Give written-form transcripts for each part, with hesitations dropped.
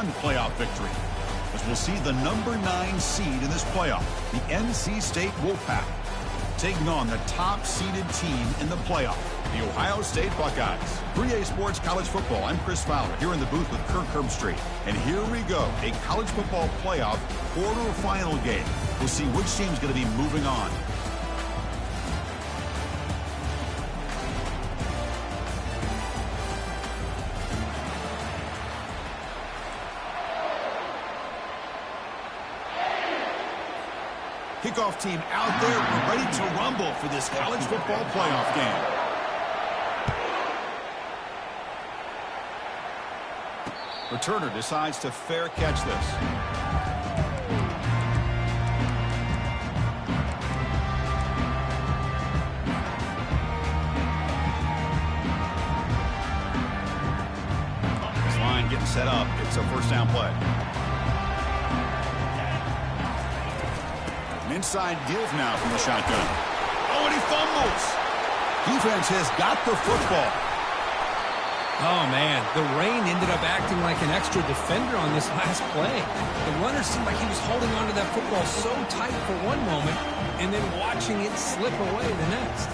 one playoff victory, as we'll see the number 9 seed in this playoff, the NC State Wolfpack, taking on the top-seeded team in the playoff, the Ohio State Buckeyes. 3A Sports College Football. I'm Chris Fowler here in the booth with Kirk Herbstreit. And here we go, a college football playoff quarterfinal game. We'll see which team's going to be moving on. Kickoff team out there ready to rumble for this college football playoff game. Returner decides to fair catch this. This line getting set up. It's a first down play. An inside give now from the shotgun. Oh, and he fumbles. Defense has got the football. Oh, man, the rain ended up acting like an extra defender on this last play. The runner seemed like he was holding onto that football so tight for one moment and then watching it slip away the next.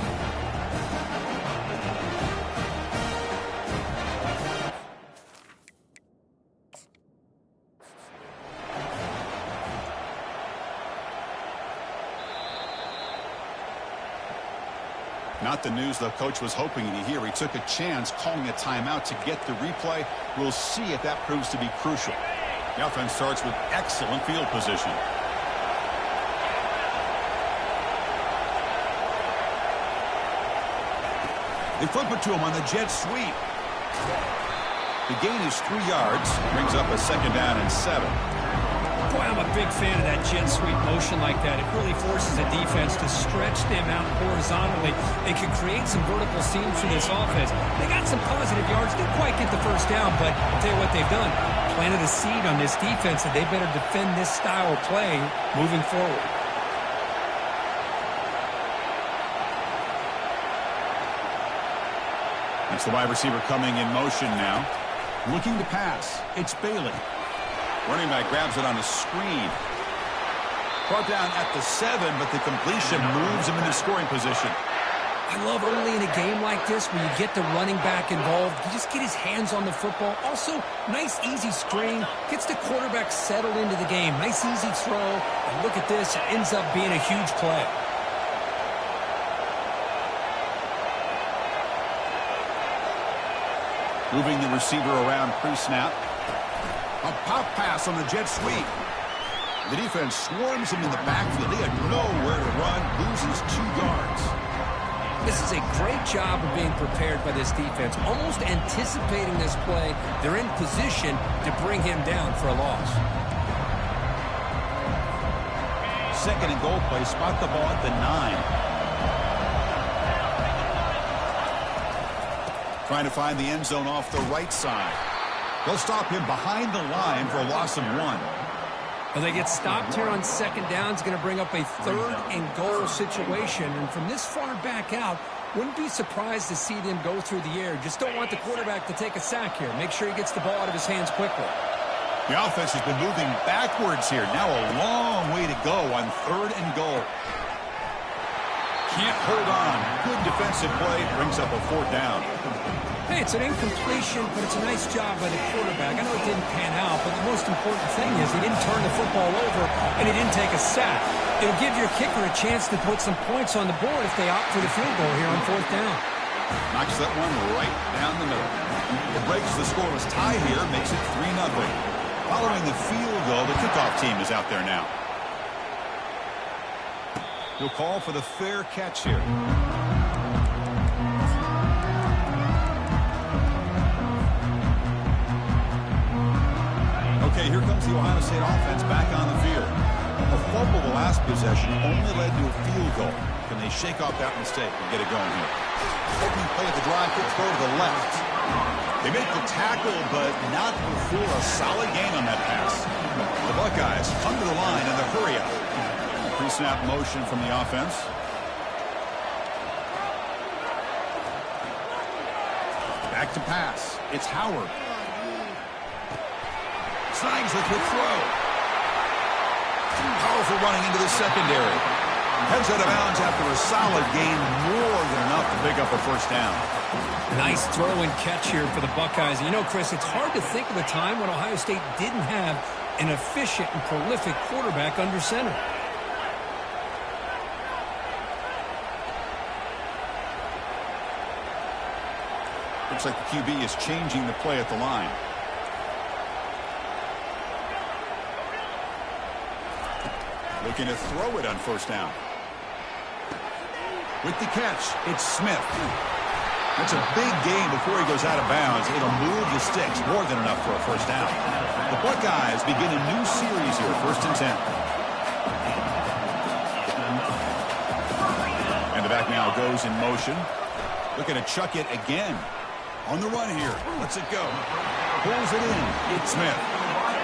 Not the news the coach was hoping to hear. He took a chance calling a timeout to get the replay. We'll see if that proves to be crucial. The offense starts with excellent field position. They flip it to him on the jet sweep. The gain is 3 yards. Brings up a second down and 7. Boy, I'm a big fan of that jet sweep motion like that. It really forces a defense to stretch them out horizontally. It can create some vertical seams for this offense. They got some positive yards. Didn't quite get the first down, but I'll tell you what they've done. Planted a seed on this defense that they better defend this style of play moving forward. That's the wide receiver coming in motion now. Looking to pass. It's Bailey. Running back grabs it on a screen. Brought down at the 7, but the completion moves him into scoring position. I love early in a game like this when you get the running back involved. You just get his hands on the football. Also, nice, easy screen. Gets the quarterback settled into the game. Nice, easy throw. And look at this. It ends up being a huge play. Moving the receiver around pre-snap. A pop pass on the jet sweep. The defense swarms him in the backfield. He had nowhere to run. Loses 2 yards. This is a great job of being prepared by this defense. Almost anticipating this play. They're in position to bring him down for a loss. Second and goal play. Spot the ball at the 9. Trying to find the end zone off the right side. They'll stop him behind the line for a loss of 1. Well, they get stopped here on second down. It's going to bring up a third and goal situation. And from this far back out, wouldn't be surprised to see them go through the air. Just don't want the quarterback to take a sack here. Make sure he gets the ball out of his hands quickly. The offense has been moving backwards here. Now a long way to go on third and goal. Can't hold on. Good defensive play. Brings up a 4th down. Hey, it's an incompletion, but it's a nice job by the quarterback. I know it didn't pan out, but the most important thing is he didn't turn the football over and he didn't take a sack. It'll give your kicker a chance to put some points on the board if they opt for the field goal here on 4th down. Knocks that one right down the middle. It breaks the scoreless tie here, makes it 3-0. Following the field goal, the kickoff team is out there now. He'll call for the fair catch here. Okay, here comes the Ohio State offense back on the field. A fumble the last possession only led to a field goal. Can they shake off that mistake and get it going here? Opening play at the drive, quick throw to the left. They make the tackle, but not before a solid gain on that pass. The Buckeyes come to the line in the hurry up. Pre-snap motion from the offense. Back to pass. It's Howard. Signs the quick throw. Powerful running into the secondary. Heads out of bounds after a solid gain, more than enough to pick up a first down. Nice throw and catch here for the Buckeyes. And you know, Chris, it's hard to think of a time when Ohio State didn't have an efficient and prolific quarterback under center. Looks like the QB is changing the play at the line. Looking to throw it on first down. With the catch, it's Smith. That's a big gain before he goes out of bounds. It'll move the sticks, more than enough for a first down. The Buckeyes begin a new series here, 1st and 10. And the back now goes in motion. Looking to chuck it again. On the run here. Lets it go. Pulls it in. It's Smith.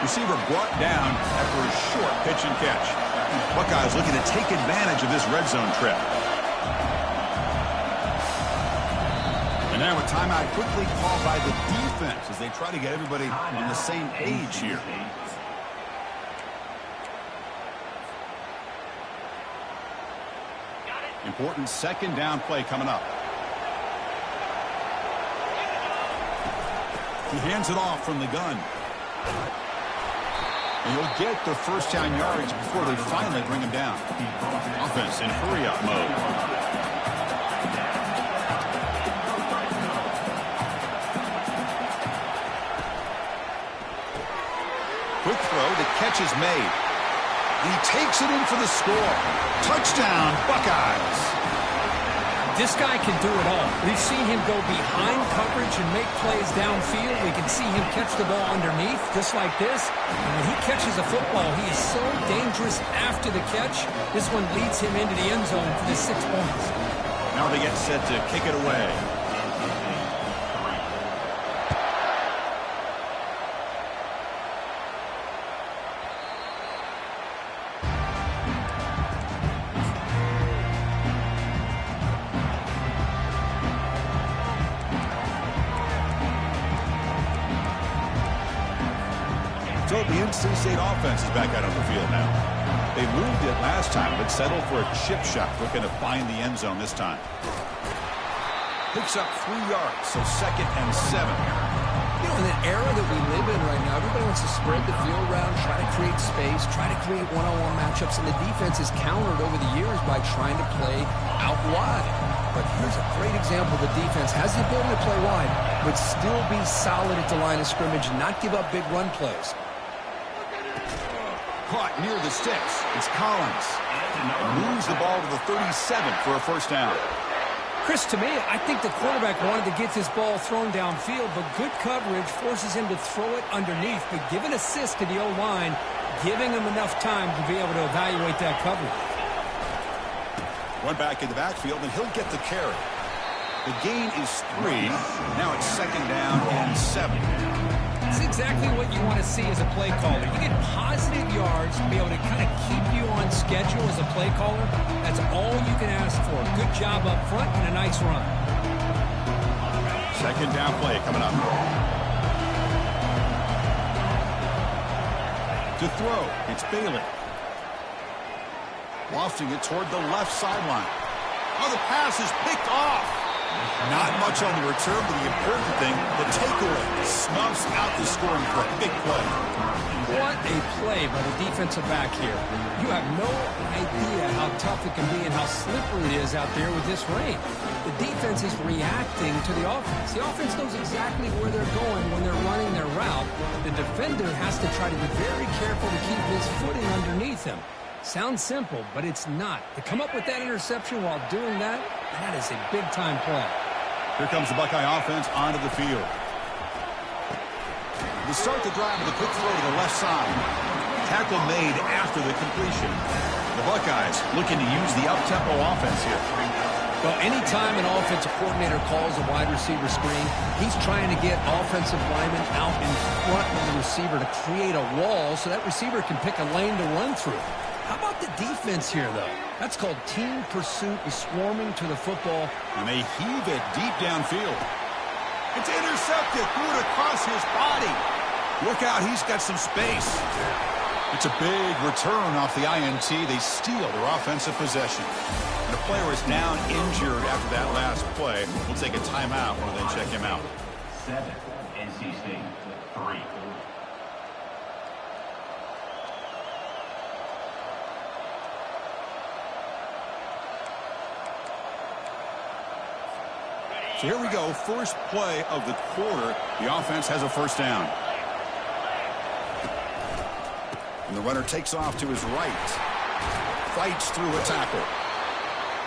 Receiver brought down after a short pitch and catch. Buckeyes looking to take advantage of this red zone trip. And now a timeout quickly called by the defense as they try to get everybody on the same page here. Important 2nd down play coming up. He hands it off from the gun. And he'll get the first down yards before they finally bring him down. Offense in hurry-up mode. Quick throw, the catch is made. He takes it in for the score. Touchdown, Buckeyes. This guy can do it all. We've seen him go behind coverage and make plays downfield. We can see him catch the ball underneath, just like this. And when he catches a football, he is so dangerous after the catch. This one leads him into the end zone for the 6 points. Now they get set to kick it away. So the NC State offense is back out on the field now. They moved it last time, but settled for a chip shot, looking to find the end zone this time. Picks up 3 yards, so 2nd and 7. You know, in the era that we live in right now, everybody wants to spread the field around, try to create space, try to create one-on-one matchups, and the defense is countered over the years by trying to play out wide. But here's a great example. The defense has the ability to play wide, but still be solid at the line of scrimmage and not give up big run plays. Caught near the sticks. It's Collins. Moves the ball to the 37 for a first down. Chris, to me, I think the quarterback wanted to get this ball thrown downfield, but good coverage forces him to throw it underneath. But give an assist to the O-line, giving him enough time to be able to evaluate that coverage. One back in the backfield, and he'll get the carry. The gain is 3. Now it's 2nd down and 7. It's exactly what you want to see as a play caller. You get positive yards to be able to kind of keep you on schedule as a play caller. That's all you can ask for. Good job up front and a nice run. 2nd down play coming up. To throw, it's Bailey. Lofting it toward the left sideline. Oh, the pass is picked off. Not much on the return, but the important thing, the takeaway, snubs out the scoring play. Big play. What a play by the defensive back here. You have no idea how tough it can be and how slippery it is out there with this rain. The defense is reacting to the offense. The offense knows exactly where they're going when they're running their route. The defender has to try to be very careful to keep his footing underneath him. Sounds simple, but it's not. To come up with that interception while doing that, that is a big-time play. Here comes the Buckeye offense onto the field. They start the drive with a quick throw to the left side. Tackle made after the completion. The Buckeyes looking to use the up-tempo offense here. Well, anytime an offensive coordinator calls a wide receiver screen, he's trying to get offensive linemen out in front of the receiver to create a wall so that receiver can pick a lane to run through. How about the defense here, though? That's called team pursuit and swarming to the football. And they heave it deep downfield. It's intercepted. Threw it across his body. Look out, he's got some space. It's a big return off the INT. They steal their offensive possession. And the player is down injured after that last play. We'll take a timeout while they check him out. 7, NC State, 3. So here we go, first play of the quarter. The offense has a first down. And the runner takes off to his right. Fights through a tackle.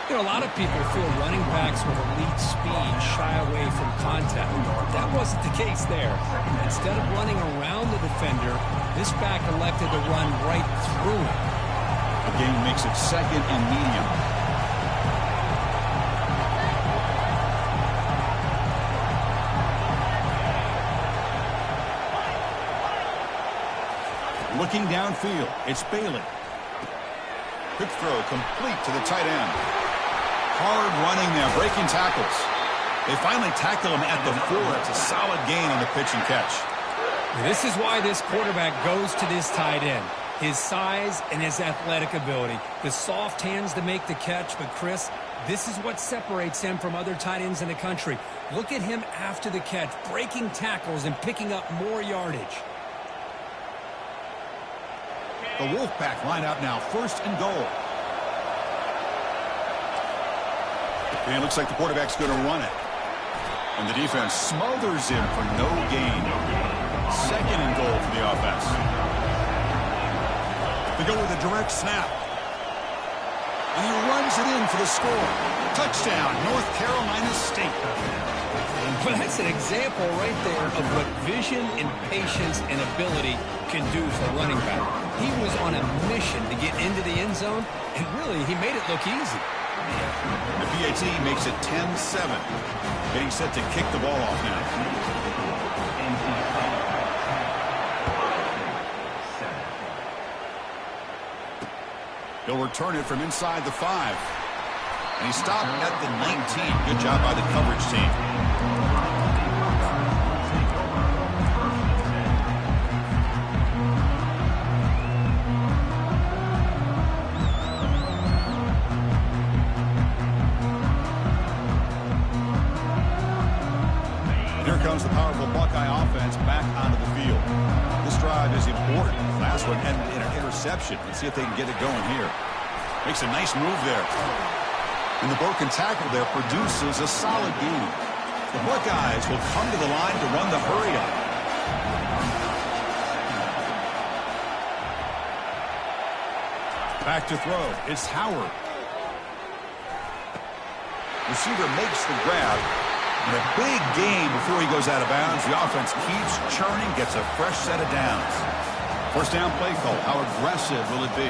You know, a lot of people feel running backs with elite speed shy away from contact. That wasn't the case there. Instead of running around the defender, this back elected to run right through him. The game makes it second and medium. Looking downfield, it's Bailey. Quick throw complete to the tight end. Hard running there, breaking tackles. They finally tackle him at the 4. It's a solid gain on the pitch and catch. This is why this quarterback goes to this tight end. His size and his athletic ability. The soft hands to make the catch, but Chris, this is what separates him from other tight ends in the country. Look at him after the catch, breaking tackles and picking up more yardage. The Wolfpack line up now, first and goal. And it looks like the quarterback's going to run it. And the defense smothers him for no gain. Second and goal for the offense. They go with a direct snap. And he runs it in for the score. Touchdown, North Carolina State. Well, that's an example right there of what vision and patience and ability can do for a running back. He was on a mission to get into the end zone, and really, he made it look easy. The PAT makes it 10-7. Getting set to kick the ball off now. He'll return it from inside the 5. And he stopped at the 19. Good job by the coverage team. Comes the powerful Buckeye offense back onto the field. This drive is important. Last one ended in an interception. Let's see if they can get it going here. Makes a nice move there. And the broken tackle there produces a solid gain. The Buckeyes will come to the line to run the hurry up. Back to throw. It's Howard. Receiver makes the grab. And a big gain before he goes out of bounds. The offense keeps churning, gets a fresh set of downs. First down play call. How aggressive will it be?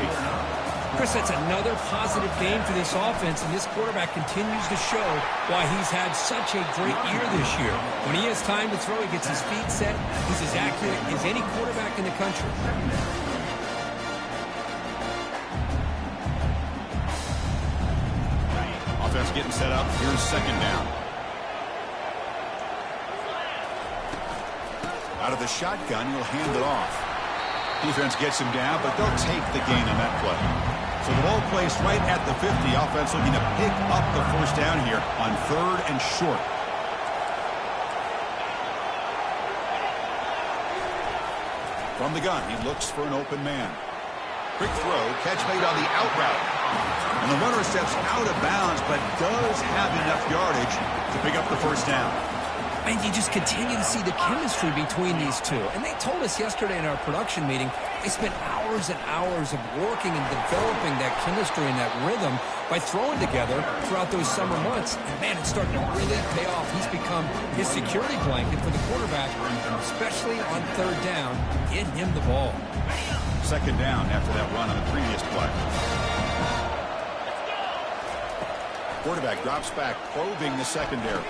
Chris, that's another positive game for this offense, and this quarterback continues to show why he's had such a great year this year. When he has time to throw, he gets his feet set. He's as accurate as any quarterback in the country. Offense getting set up. Here's second down. Out of the shotgun, he'll hand it off. Defense gets him down, but they'll take the gain on that play. So the ball placed right at the 50. Offense looking to pick up the first down here on 3rd and short. From the gun, he looks for an open man. Quick throw, catch made on the out route. And the runner steps out of bounds, but does have enough yardage to pick up the first down. And you just continue to see the chemistry between these two. And they told us yesterday in our production meeting, they spent hours and hours of working and developing that chemistry and that rhythm by throwing together throughout those summer months. And, man, it's starting to really pay off. He's become his security blanket for the quarterback, and especially on 3rd down, getting him the ball. Second down after that run on the previous play. Quarterback drops back, probing the secondary.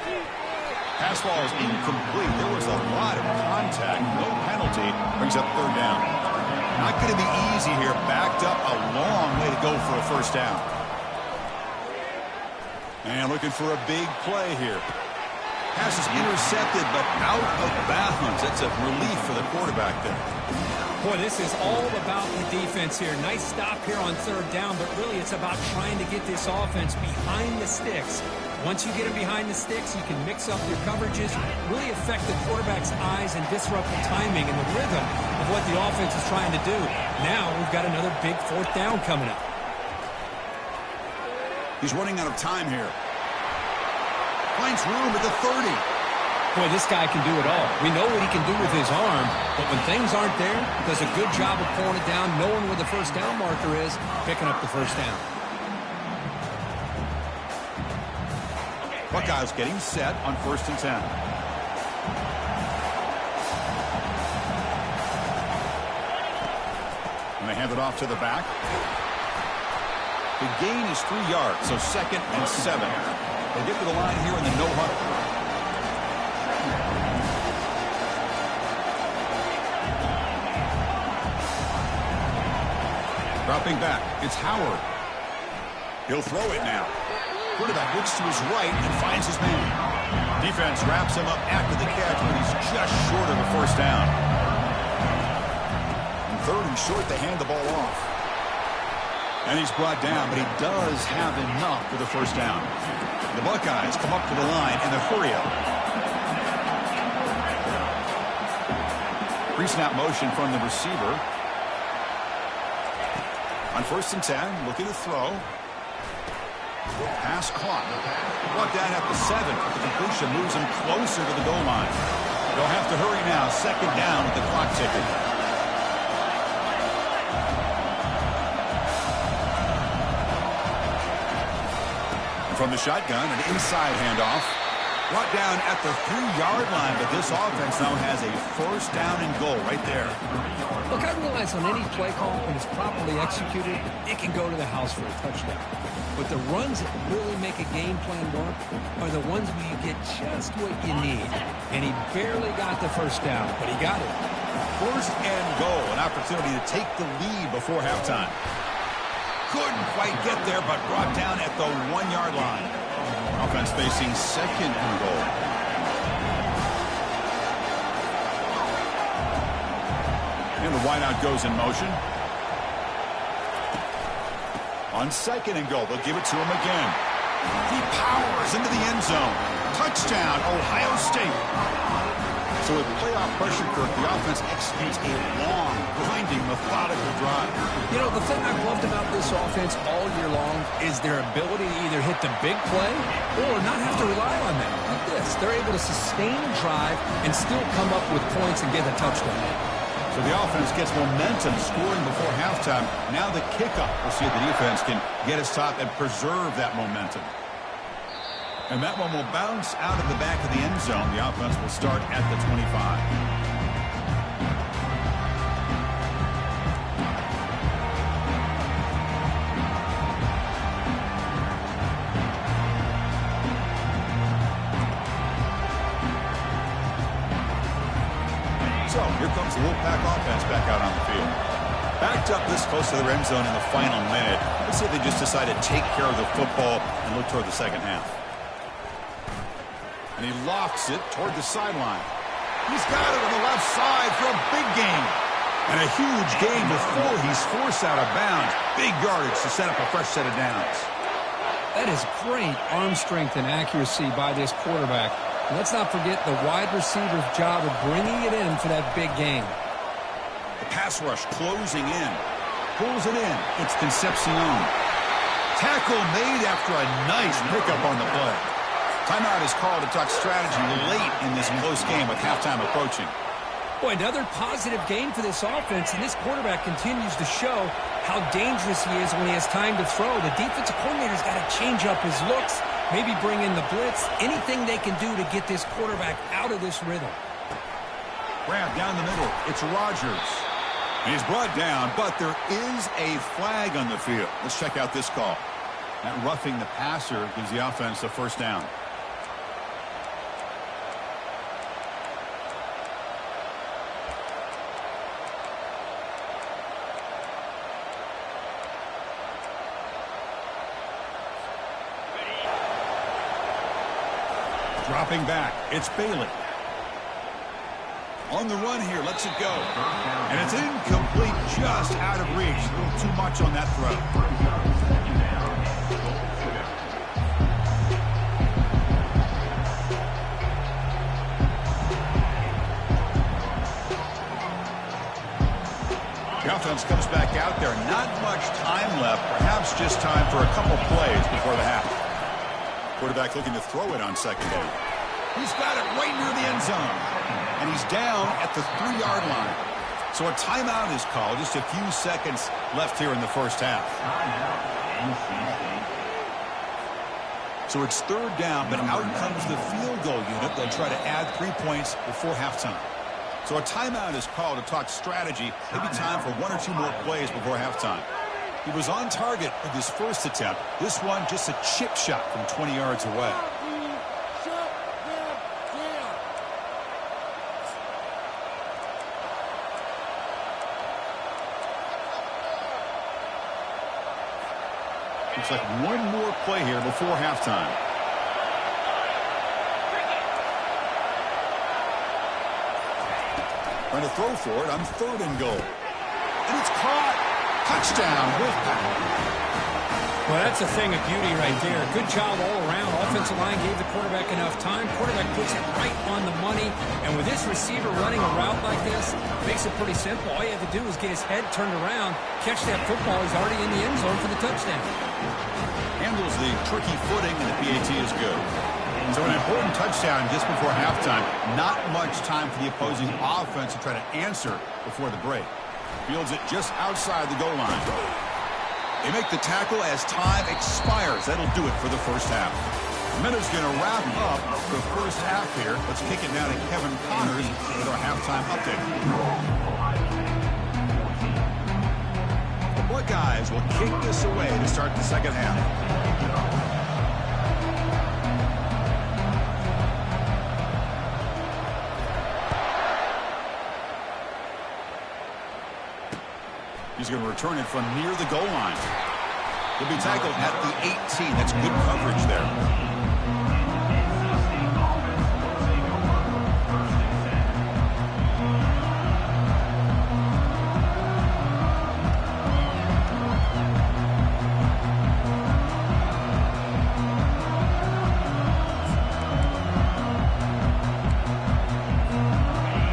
Pass ball is incomplete. There was a lot of contact. No penalty. Brings up 3rd down. Not going to be easy here. Backed up a long way to go for a first down. And looking for a big play here. Pass is intercepted, but out of bounds. That's a relief for the quarterback there. Boy, this is all about the defense here. Nice stop here on third down, but really it's about trying to get this offense behind the sticks. Once you get them behind the sticks, you can mix up your coverages, really affect the quarterback's eyes and disrupt the timing and the rhythm of what the offense is trying to do. Now we've got another big fourth down coming up. He's running out of time here. Finds room at the 30. Boy, this guy can do it all. We know what he can do with his arm, but when things aren't there, does a good job of pulling it down, knowing where the first down marker is, picking up the first down. Buckeyes getting set on 1st and 10. And they hand it off to the back. The gain is 3 yards, so 2nd and 7. They'll get to the line here in the no huddle. Dropping back, it's Howard. He'll throw it now. Quarterback looks to his right and finds his man. Defense wraps him up after the catch, but he's just short of a first down. And 3rd and short, they hand the ball off. And he's brought down, but he does have enough for the first down. The Buckeyes come up to the line in the hurry up. Pre-snap motion from the receiver. On 1st and 10, looking to throw. Pass caught. Brought down at the 7. The completion moves him closer to the goal line. They'll have to hurry now. 2nd down with the clock ticking. And from the shotgun, an inside handoff. Brought down at the 3-yard line, but this offense now has a first down and goal right there. Look, I realize on any play call, when it's properly executed, it can go to the house for a touchdown. But the runs that really make a game plan work are the ones where you get just what you need. And he barely got the first down, but he got it. 1st and goal, an opportunity to take the lead before halftime. Couldn't quite get there, but brought down at the 1-yard line. Offense facing 2nd and goal. And the wideout goes in motion. On 2nd and goal, they'll give it to him again. He powers into the end zone. Touchdown, Ohio State. So with playoff pressure, Kirk, the offense executes a long, grinding, methodical drive. You know, the thing I've loved about this offense all year long is their ability to either hit the big play or not have to rely on them. Like this, they're able to sustain a drive and still come up with points and get a touchdown. So the offense gets momentum, scoring before halftime. Now the kickoff. We'll see if the defense can get his top and preserve that momentum. And that one will bounce out of the back of the end zone. The offense will start at the 25. So here comes the Wolfpack offense back out on the field. Backed up this close to the end zone in the final minute. Let's see if they just decide to take care of the football and look toward the second half. And he lofts it toward the sideline. He's got it on the left side for a big gain. And a huge gain before he's forced out of bounds. Big yardage to set up a fresh set of downs. That is great arm strength and accuracy by this quarterback. And let's not forget the wide receiver's job of bringing it in for that big gain. The pass rush closing in. Pulls it in. It's Concepcion. Tackle made after a nice pickup on the play. Timeout is called to talk strategy late in this close game with halftime approaching. Boy, another positive gain for this offense, and this quarterback continues to show how dangerous he is when he has time to throw. The defensive coordinator's got to change up his looks, maybe bring in the blitz, anything they can do to get this quarterback out of this rhythm. Grab down the middle. It's Rodgers. He's brought down, but there is a flag on the field. Let's check out this call. That roughing the passer gives the offense a first down. Drop Dropping back, it's Bailey. On the run here, lets it go. And it's incomplete, just out of reach. A little too much on that throw. The offense comes back out there. Not much time left. Perhaps just time for a couple plays before the half. Quarterback looking to throw it on second down. He's got it right near the end zone. And he's down at the 3-yard line. So a timeout is called. Just a few seconds left here in the first half. So it's third down, but out comes the field goal unit. They'll try to add 3 points before halftime. So a timeout is called to talk strategy. Maybe time for 1 or 2 more plays before halftime. He was on target with his first attempt. This one just a chip shot from 20 yards away. Looks like one more play here before halftime. Trying to throw for it on 3rd and goal. And it's caught. Touchdown, Wolfpack. Well, that's a thing of beauty right there. Good job all around. Offensive line gave the quarterback enough time. Quarterback puts it right on the money. And with this receiver running a route like this, makes it pretty simple. All you have to do is get his head turned around, catch that football. He's already in the end zone for the touchdown. Handles the tricky footing, and the PAT is good. So an important touchdown just before halftime. Not much time for the opposing offense to try to answer before the break. Fields it just outside the goal line. They make the tackle as time expires. That'll do it for the first half. Minutes going to wrap up the first half here. Let's kick it now to Kevin Connors with our halftime update. The Buckeyes will kick this away to start the second half. He's going to return it from near the goal line. He'll be tackled at the 18. That's good coverage there.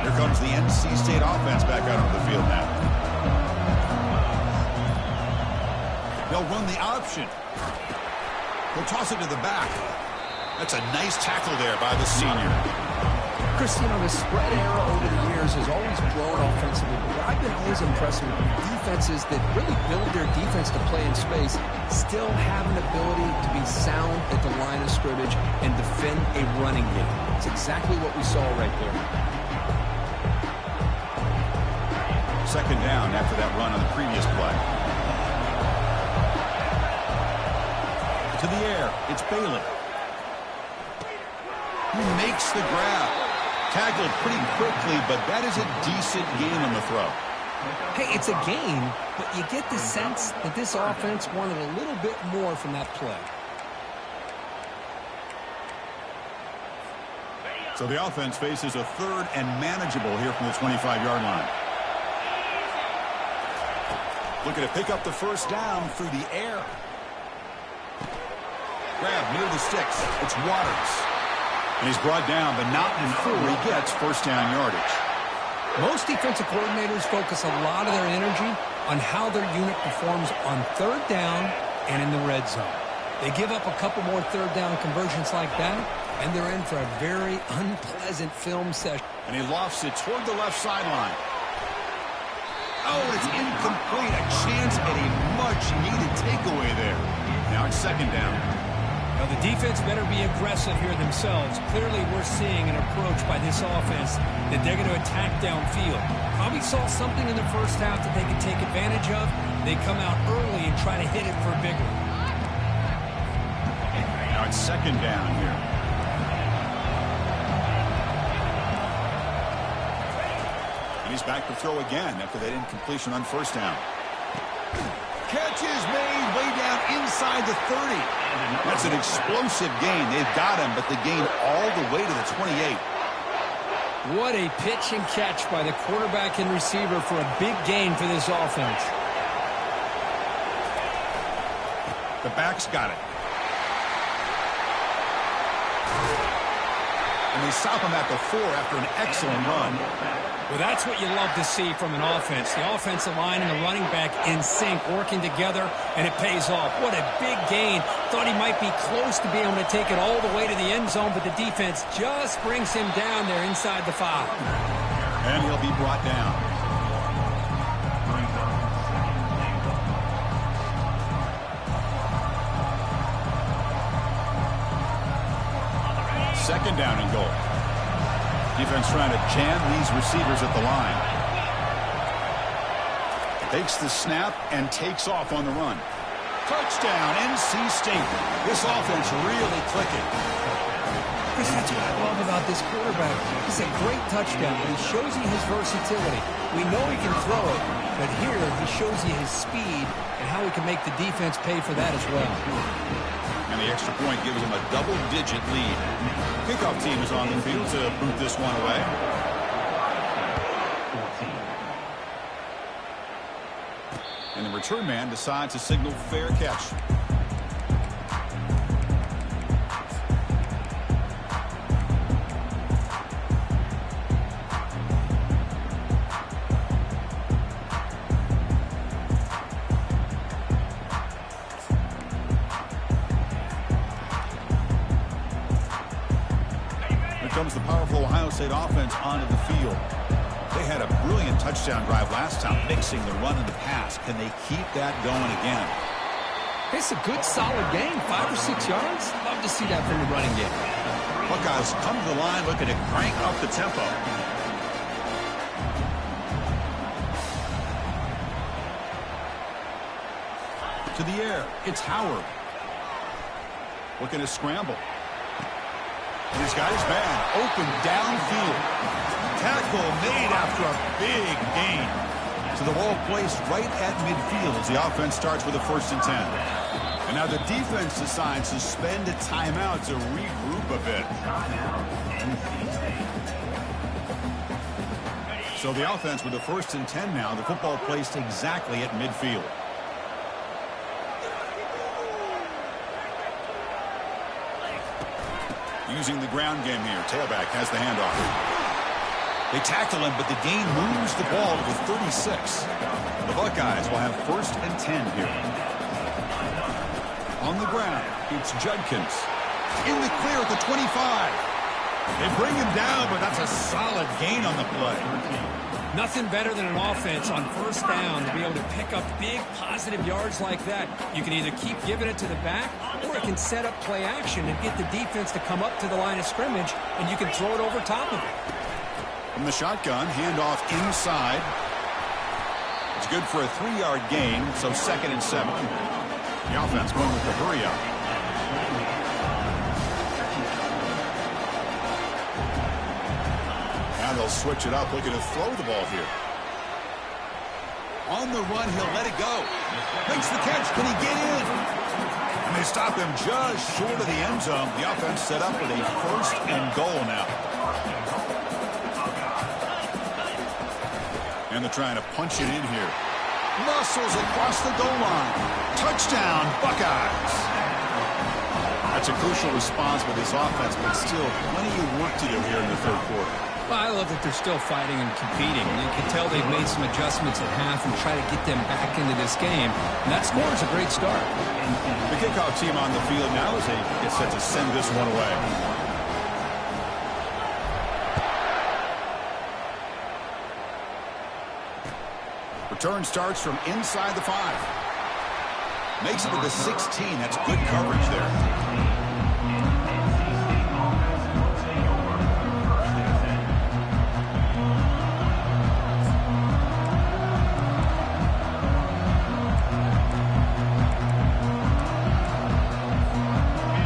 Here comes the NC State offense back out onto the field now. They'll run the option. He'll toss it to the back. That's a nice tackle there by the senior. Chris, you know, the spread era over the years has always grown offensively, but what I've been always impressed with defenses that really build their defense to play in space still have an ability to be sound at the line of scrimmage and defend a running game. It's exactly what we saw right there. Second down after that run on the previous play. To the air, it's Bailey. Who makes the grab. Tackled pretty quickly, but that is a decent gain on the throw. Hey, it's a gain, but you get the sense that this offense wanted a little bit more from that play. So the offense faces a third and manageable here from the 25-yard line. Looking to pick up the first down through the air. Grab near the sticks. It's Waters. And he's brought down, but not before he gets first down yardage. Most defensive coordinators focus a lot of their energy on how their unit performs on third down and in the red zone. They give up a couple more third down conversions like that, and they're in for a very unpleasant film session. And he lofts it toward the left sideline. Oh, it's incomplete. A chance at a much-needed takeaway there. Now it's second down. Now, the defense better be aggressive here themselves. Clearly, we're seeing an approach by this offense that they're going to attack downfield. Probably saw something in the first half that they could take advantage of. They come out early and try to hit it for bigger. Now it's second down here. And he's back to throw again after that incompletion on first down. Catch is made way down inside the 30. That's an explosive gain. They've got him, but the gain all the way to the 28. What a pitch and catch by the quarterback and receiver for a big gain for this offense. The back's got it. And they stop him at the 4 after an excellent run. Well, that's what you love to see from an offense. The offensive line and the running back in sync, working together, and it pays off. What a big gain. Thought he might be close to being able to take it all the way to the end zone, but the defense just brings him down there inside the 5. And he'll be brought down. Second down and goal. Defense trying to jam these receivers at the line. Takes the snap and takes off on the run. Touchdown, NC State. This offense really clicking. Chris, that's what I love about this quarterback. He's a great touchdown, but he shows you his versatility. We know he can throw it, but here he shows you his speed and how he can make the defense pay for that as well. And the extra point gives them a double-digit lead. Kickoff team is on the field to boot this one away. And the return man decides to signal fair catch. Comes the powerful Ohio State offense onto the field. They had a brilliant touchdown drive last time, mixing the run and the pass. Can they keep that going again? It's a good, solid game, 5 or 6 yards. Love to see that from the running game. Buckeyes come to the line looking to crank up the tempo. To the air, it's Howard. Looking to scramble. And he's got his man open downfield. Tackle made after a big gain. So the ball placed right at midfield as the offense starts with a 1st and 10. And now the defense decides to spend a timeout to regroup a bit. So the offense with a 1st and 10 now. The football placed exactly at midfield. Using the ground game here. Tailback has the handoff. They tackle him, but the gain moves the ball to the 36. The Buckeyes will have 1st and 10 here. On the ground, it's Judkins. In the clear at the 25. They bring him down, but that's a solid gain on the play. Nothing better than an offense on 1st down to be able to pick up big positive yards like that. You can either keep giving it to the back, or it can set up play action and get the defense to come up to the line of scrimmage, and you can throw it over top of it. From the shotgun, handoff inside. It's good for a 3-yard gain, so 2nd and 7. The offense going with the hurry up. Now they'll switch it up, looking to throw the ball here. On the run, he'll let it go. Makes the catch. Can he get in? And they stop him just short of the end zone. The offense set up with a 1st and goal now. And they're trying to punch it in here. Muscles across the goal line. Touchdown, Buckeyes. That's a crucial response with this offense, but still plenty of work to do here in the 3rd quarter. Well, I love that they're still fighting and competing. You can tell they've made some adjustments at half and try to get them back into this game. And that score is a great start. The kickoff team on the field now as they get set to send this one away. Return starts from inside the 5. Makes it to the 16. That's good coverage there.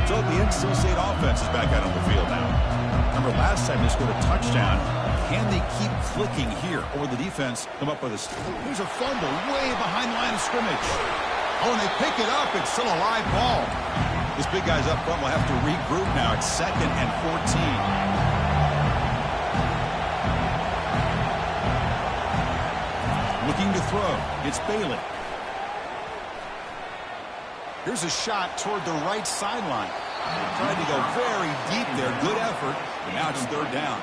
So the NC State offense is back out on the field now. Remember last time they scored a touchdown. Can they keep clicking here? Or will the defense come up with a... There's a fumble way behind the line of scrimmage. Oh, and they pick it up. It's still a live ball. This big guy's up front will have to regroup now. It's 2nd and 14. Looking to throw. It's Bailey. Here's a shot toward the right sideline. Tried to go very deep there. Good effort. But now it's 3rd down.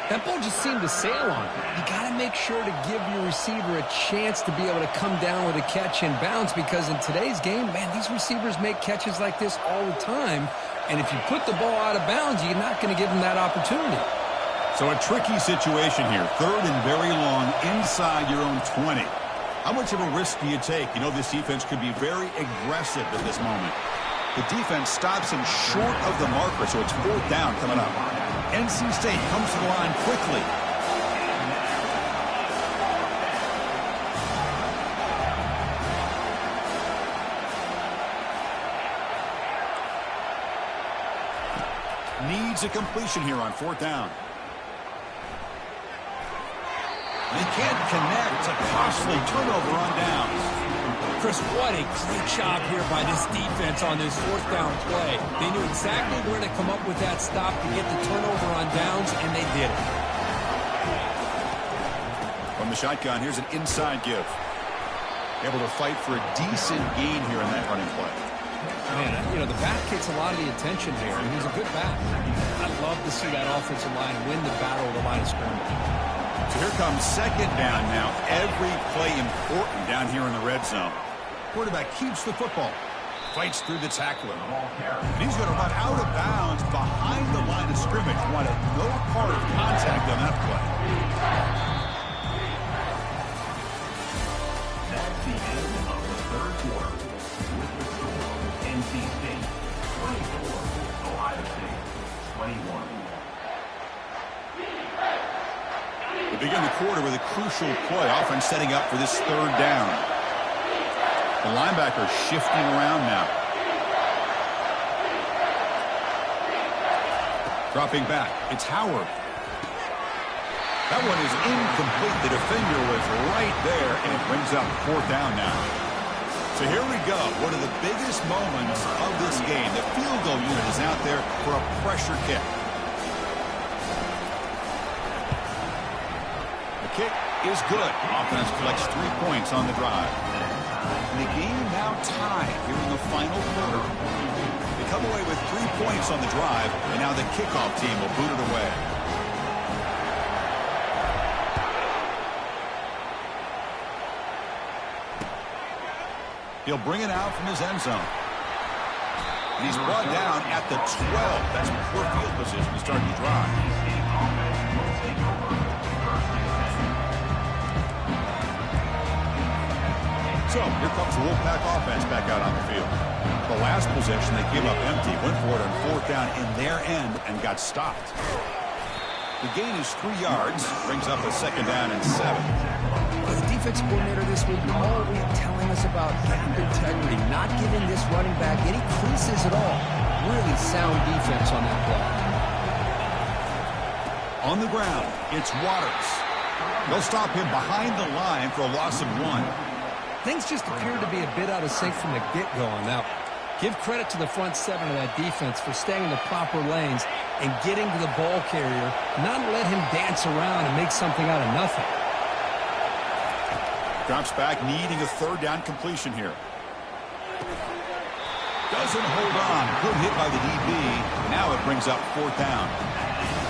That ball just seemed to sail on it. You got to make sure to give your receiver a chance to be able to come down with a catch and bounce, because in today's game, man, these receivers make catches like this all the time. And if you put the ball out of bounds, you're not going to give them that opportunity. So a tricky situation here. 3rd and very long inside your own 20. How much of a risk do you take? You know this defense could be very aggressive at this moment. The defense stops him short of the marker, so it's 4th down coming up. NC State comes to the line quickly. Needs a completion here on 4th down. They can't connect. It's a costly turnover on downs. Chris, what a great job here by this defense on this 4th down play. They knew exactly where to come up with that stop to get the turnover on downs, and they did it. From the shotgun, here's an inside give. Able to fight for a decent gain here in that running play. Man, you know, the back gets a lot of the attention here, and he's a good back. I'd love to see that offensive line win the battle of the line of scrimmage. So here comes 2nd down now. Every play important down here in the red zone. Quarterback keeps the football. Fights through the tackler. And he's going to run out of bounds behind the line of scrimmage. Wanted no part of contact on that play. That's the end of the 3rd quarter. With the score, NC State 24, Ohio State 21. They begin the quarter with a crucial play. Offense setting up for this 3rd down. The linebacker shifting around now. Dropping back. It's Howard. That one is incomplete. The defender was right there, and it brings up 4th down now. So here we go. One of the biggest moments of this game. The field goal unit is out there for a pressure kick. The kick is good. Offense collects 3 points on the drive. And the game now tied here in the final quarter. They come away with 3 points on the drive, and now the kickoff team will boot it away. He'll bring it out from his end zone. And he's brought down at the 12. That's poor field position to start the drive. So, here comes the Wolfpack offense back out on the field. The last possession, they came up empty, went for it on 4th down in their end, and got stopped. The gain is 3 yards, brings up a 2nd down and 7. The defensive coordinator this week all week telling us about gap integrity, not giving this running back any creases at all. Really sound defense on that play. On the ground, it's Waters. They'll stop him behind the line for a loss of 1. Things just appear to be a bit out of sync from the get-go on that one. Give credit to the front 7 of that defense for staying in the proper lanes and getting to the ball carrier, not let him dance around and make something out of nothing. Drops back, needing a 3rd down completion here. Doesn't hold on. Good hit by the DB. Now it brings up 4th down.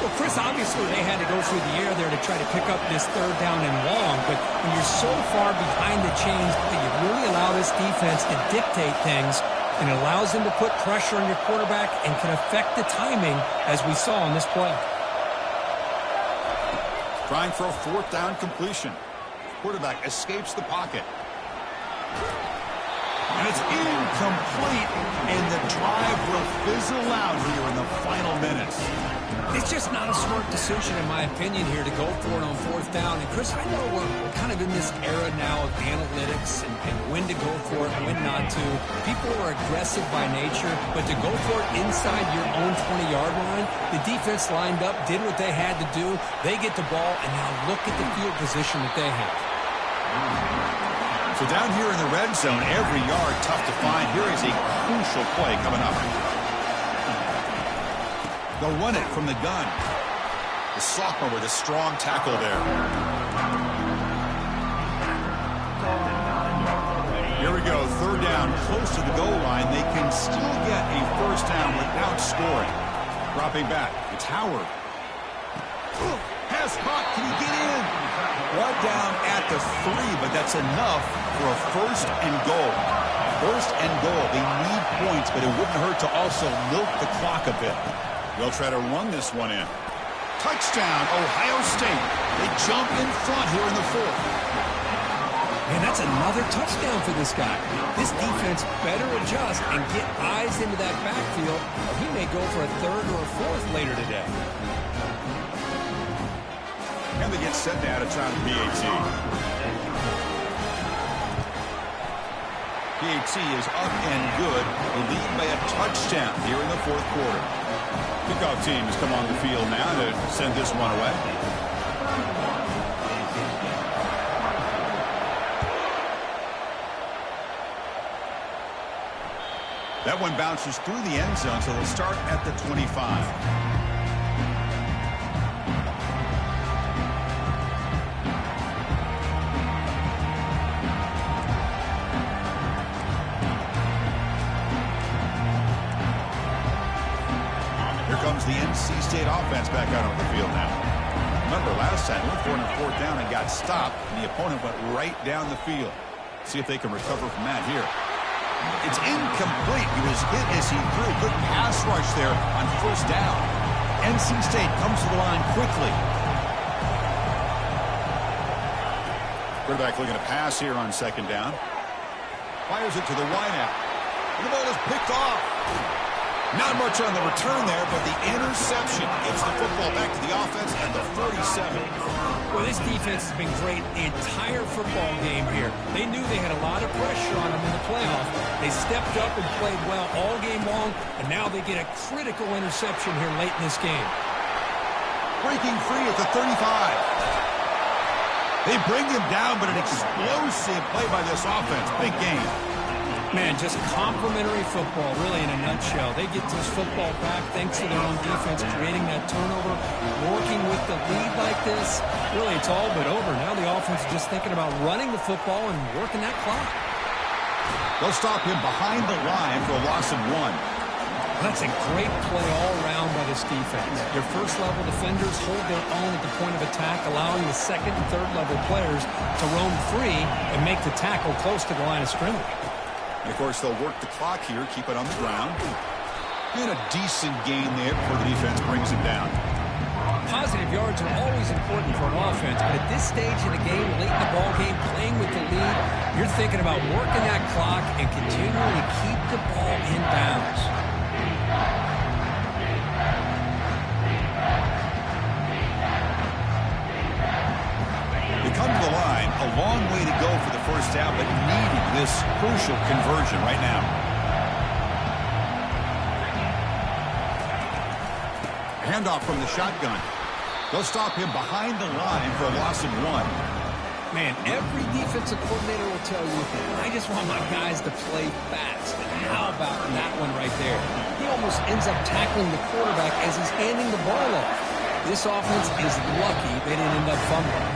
Well, Chris, obviously they had to go through the air there to try to pick up this 3rd down and long, but when you're so far behind the chains, you really allow this defense to dictate things, and it allows them to put pressure on your quarterback and can affect the timing, as we saw on this play. Trying for a 4th down completion. Quarterback escapes the pocket. And it's incomplete, and the drive will fizzle out here in the final minutes. It's just not a smart decision, in my opinion, here to go for it on 4th down. And, Chris, I know we're kind of in this era now of analytics and when to go for it, when not to. People are aggressive by nature, but to go for it inside your own 20-yard line, the defense lined up, did what they had to do. They get the ball, and now look at the field position that they have. So So down here in the red zone, every yard tough to find. Here is a crucial play coming up. They'll run it from the gun. The sophomore with a strong tackle there. Here we go, third down, close to the goal line. They can still get a first down without scoring. Dropping back, it's Howard. Pass caught, can he get in? Brought down at the 3, but that's enough for a first and goal. First and goal, they need points, but it wouldn't hurt to also milk the clock a bit. They'll try to run this one in. Touchdown, Ohio State. They jump in front here in the 4th. Man, that's another touchdown for this guy. This defense better adjust and get eyes into that backfield, or he may go for a 3rd or a 4th later today. And they get set now to try the PAT. PAT is up and good. The lead by a touchdown here in the 4th quarter. Kickoff team has come on the field now to send this one away. That one bounces through the end zone, so they'll start at the 25. Here comes the NC State offense back out on the field now. Remember last time, went for it on 4th down and got stopped, and the opponent went right down the field. See if they can recover from that here. It's incomplete. He was hit as he threw. Good pass rush there on 1st down. NC State comes to the line quickly. Quarterback looking to pass here on 2nd down. Fires it to the wideout. And the ball is picked off. Not much on the return there, but the interception gets the football back to the offense and the 47. Well, this defense has been great the entire football game here. They knew they had a lot of pressure on them in the playoffs. They stepped up and played well all game long, and now they get a critical interception here late in this game. Breaking free at the 35. They bring him down, but an explosive play by this offense. Big game. Man, just complimentary football, really, in a nutshell. They get this football back thanks to their own defense, creating that turnover, working with the lead like this. Really, it's all but over. Now the offense is just thinking about running the football and working that clock. They'll stop him behind the line for a loss of 1. That's a great play all around by this defense. Your first-level defenders hold their own at the point of attack, allowing the 2nd and 3rd-level players to roam free and make the tackle close to the line of scrimmage. And, of course, they'll work the clock here, keep it on the ground. And a decent gain there before the defense brings him down. Positive yards are always important for an offense, but at this stage in the game, late in the ball game, playing with the lead, you're thinking about working that clock and continuing to keep the ball in bounds. They come to the line, a long way to go for the first down, but needing this crucial conversion right now. Handoff from the shotgun. They'll stop him behind the line for a loss of 1. Man, every defensive coordinator will tell you, I just want my guys to play fast. And how about that one right there? He almost ends up tackling the quarterback as he's handing the ball off. This offense is lucky they didn't end up fumbling.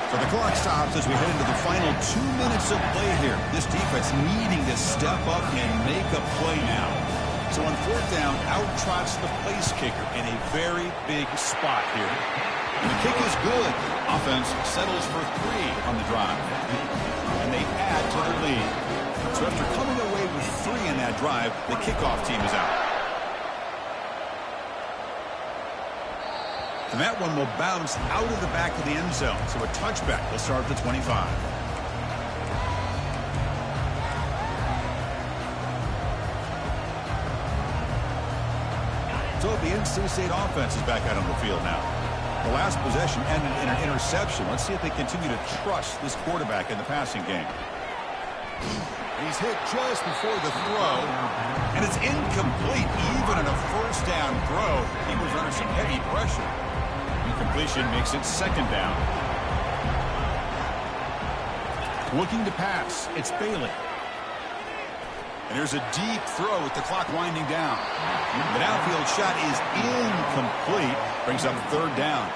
So the clock stops as we head into the final 2 minutes of play here. This defense needing to step up and make a play now. So on 4th down, out trots the place kicker in a very big spot here. And the kick is good. Offense settles for 3 on the drive. And they add to their lead. So after coming away with 3 in that drive, the kickoff team is out. And that one will bounce out of the back of the end zone. So a touchback will start at the 25. So the NC State offense is back out on the field now. The last possession ended in an interception. Let's see if they continue to trust this quarterback in the passing game. He's hit just before the throw, and it's incomplete. Even in a first down throw, he was under some heavy pressure. Incompletion makes it 2nd down. Looking to pass. It's Bailey. And there's a deep throw with the clock winding down. The downfield shot is incomplete. Brings up third down.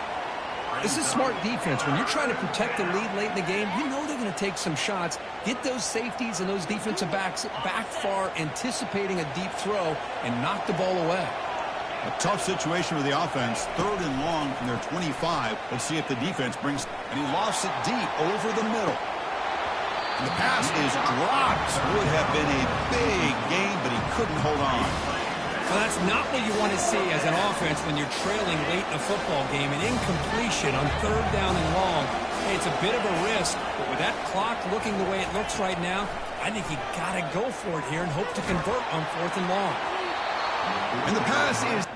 This is smart defense. When you're trying to protect the lead late in the game, you know they're going to take some shots, get those safeties and those defensive backs back far, anticipating a deep throw, and knock the ball away. A tough situation for the offense. Third and long from their 25. Let's see if the defense brings... And he lost it deep over the middle. And the pass is dropped. Would have been a big gain, but he couldn't hold on. Well, that's not what you want to see as an offense when you're trailing late in a football game. An incompletion on third down and long. Hey, it's a bit of a risk, but with that clock looking the way it looks right now, I think you got to go for it here and hope to convert on fourth and long. And the pass is...